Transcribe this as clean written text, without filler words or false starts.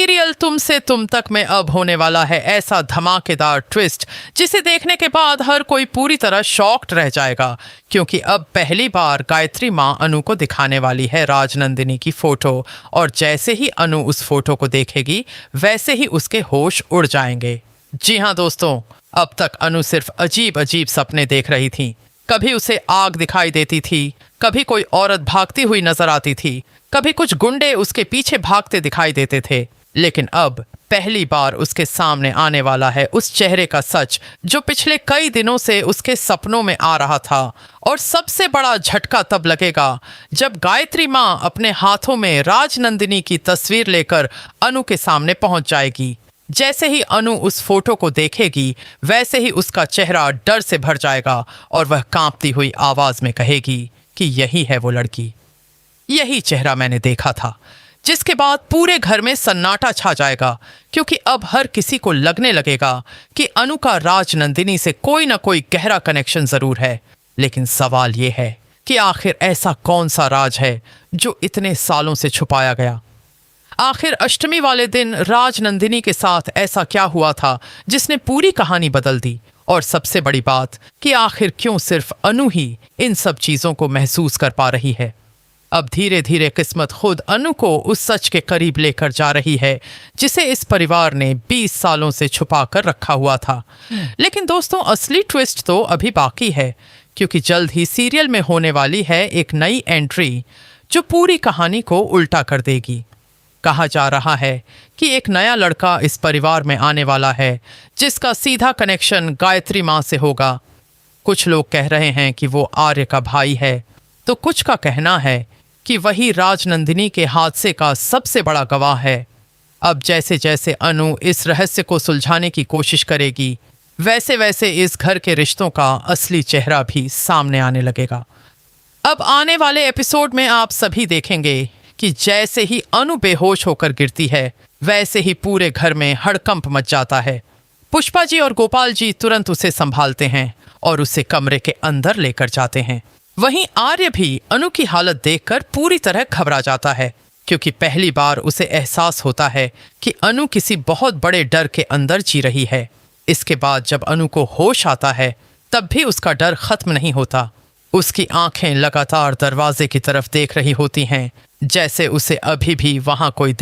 Serial तुम से तुम तक में अब होने वाला है ऐसा धमाकेदार ट्विस्ट जिसे देखने के बाद हर कोई पूरी तरह शॉक्ड रह जाएगा, क्योंकि अब पहली बार गायत्री माँ अनु को दिखाने वाली है राजनंदिनी की फोटो, और जैसे ही अनु उस फोटो को देखेगी वैसे ही उसके होश उड़ जाएंगे। जी हाँ दोस्तों, अब तक अनु सिर्फ अजीब अजीब सपने देख रही थी। कभी उसे आग दिखाई देती थी, कभी कोई औरत भागती हुई नजर आती थी, कभी कुछ गुंडे उसके पीछे भागते दिखाई देते थे। लेकिन अब पहली बार उसके सामने आने वाला है उस चेहरे का सच जो पिछले कई दिनों से उसके सपनों में आ रहा था। और सबसे बड़ा झटका तब लगेगा जब गायत्री माँ अपने हाथों में राजनंदिनी की तस्वीर लेकर अनु के सामने पहुंच जाएगी। जैसे ही अनु उस फोटो को देखेगी वैसे ही उसका चेहरा डर से भर जाएगा और वह कांपती हुई आवाज में कहेगी कि यही है वो लड़की, यही चेहरा मैंने देखा था। जिसके बाद पूरे घर में सन्नाटा छा जाएगा, क्योंकि अब हर किसी को लगने लगेगा कि अनु का राजनंदिनी से कोई ना कोई गहरा कनेक्शन जरूर है। लेकिन सवाल ये है कि आखिर ऐसा कौन सा राज है जो इतने सालों से छुपाया गया। आखिर अष्टमी वाले दिन राजनंदिनी के साथ ऐसा क्या हुआ था जिसने पूरी कहानी बदल दी। और सबसे बड़ी बात कि आखिर क्यों सिर्फ अनु ही इन सब चीजों को महसूस कर पा रही है। अब धीरे धीरे किस्मत खुद अनु को उस सच के करीब लेकर जा रही है जिसे इस परिवार ने 20 सालों से छुपा कर रखा हुआ था। लेकिन दोस्तों, असली ट्विस्ट तो अभी बाकी है, क्योंकि जल्द ही सीरियल में होने वाली है एक नई एंट्री जो पूरी कहानी को उल्टा कर देगी। कहा जा रहा है कि एक नया लड़का इस परिवार में आने वाला है जिसका सीधा कनेक्शन गायत्री माँ से होगा। कुछ लोग कह रहे हैं कि वो आर्य का भाई है, तो कुछ का कहना है कि वही राजनंदिनी के हादसे का सबसे बड़ा गवाह है। अब जैसे जैसे अनु इस रहस्य को सुलझाने की कोशिश करेगी वैसे वैसे इस घर के रिश्तों का असली चेहरा भी सामने आने लगेगा। अब आने वाले एपिसोड में आप सभी देखेंगे कि जैसे ही अनु बेहोश होकर गिरती है वैसे ही पूरे घर में हड़कंप मच जाता है। पुष्पा जी और गोपाल जी तुरंत उसे संभालते हैं और उसे कमरे के अंदर लेकर जाते हैं। वहीं आर्य भी अनु की हालत देखकर पूरी तरह घबरा जाता है, क्योंकि पहली बार उसे एहसास होता है कि अनु किसी बहुत बड़े डर के अंदर जी रही है। इसके बाद जब अनु को होश आता है तब भी उसका डर खत्म नहीं होता। उसकी आंखें लगातार दरवाजे की तरफ देख रही होती हैं, जैसे उसे अभी भी वहां कोई